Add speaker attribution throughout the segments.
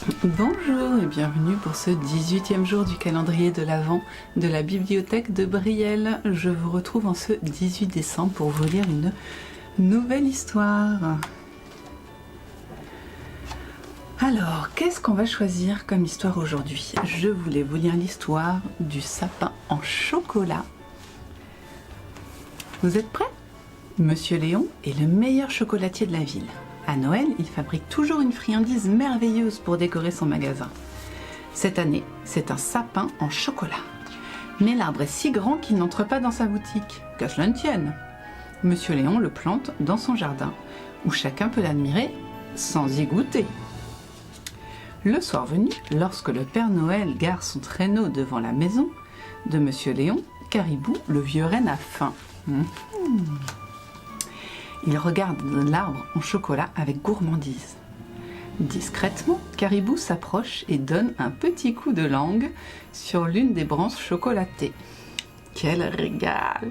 Speaker 1: Bonjour et bienvenue pour ce 18e jour du calendrier de l'Avent de la bibliothèque de Brielle. Je vous retrouve en ce 18 décembre pour vous lire une nouvelle histoire. Alors, qu'est-ce qu'on va choisir comme histoire aujourd'hui? Je voulais vous lire l'histoire du sapin en chocolat. Vous êtes prêts? Monsieur Léon est le meilleur chocolatier de la ville. À Noël, il fabrique toujours une friandise merveilleuse pour décorer son magasin. Cette année, c'est un sapin en chocolat. Mais l'arbre est si grand qu'il n'entre pas dans sa boutique, qu'à cela ne tienne. Monsieur Léon le plante dans son jardin, où chacun peut l'admirer sans y goûter. Le soir venu, lorsque le Père Noël gare son traîneau devant la maison de Monsieur Léon, Caribou, le vieux renne, a faim. Il regarde l'arbre en chocolat avec gourmandise. Discrètement, Caribou s'approche et donne un petit coup de langue sur l'une des branches chocolatées. Quel régal!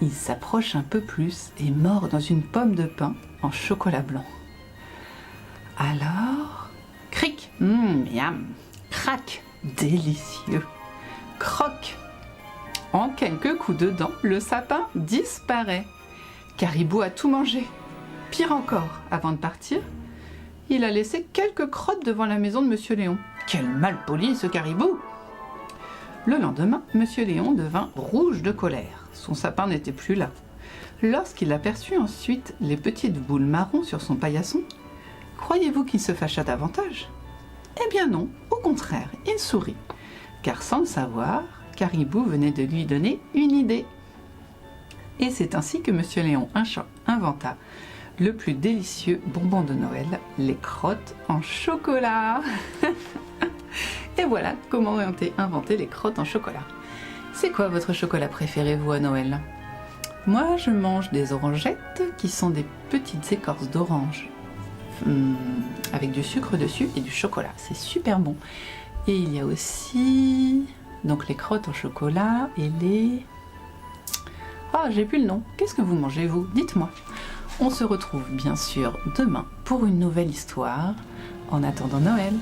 Speaker 1: Il s'approche un peu plus et mord dans une pomme de pin en chocolat blanc. Alors, cric, miam, crac, délicieux, croc. En quelques coups de dents, le sapin disparaît. Caribou a tout mangé. Pire encore, avant de partir, il a laissé quelques crottes devant la maison de Monsieur Léon. Quel malpoli ce Caribou! Le lendemain, Monsieur Léon devint rouge de colère. Son sapin n'était plus là. Lorsqu'il aperçut ensuite les petites boules marron sur son paillasson, croyez-vous qu'il se fâcha davantage? Eh bien non, au contraire, il sourit, car sans le savoir, Caribou venait de lui donner une idée. Et c'est ainsi que Monsieur Léon inventa le plus délicieux bonbon de Noël, les crottes en chocolat. Et voilà comment ont été inventées les crottes en chocolat. C'est quoi votre chocolat préféré, vous, à Noël? Moi, je mange des orangettes, qui sont des petites écorces d'orange avec du sucre dessus et du chocolat. C'est super bon. Et il y a aussi donc les crottes en chocolat et les... Ah, j'ai plus le nom. Qu'est-ce que vous mangez, vous? Dites-moi. On se retrouve bien sûr demain pour une nouvelle histoire. En attendant Noël.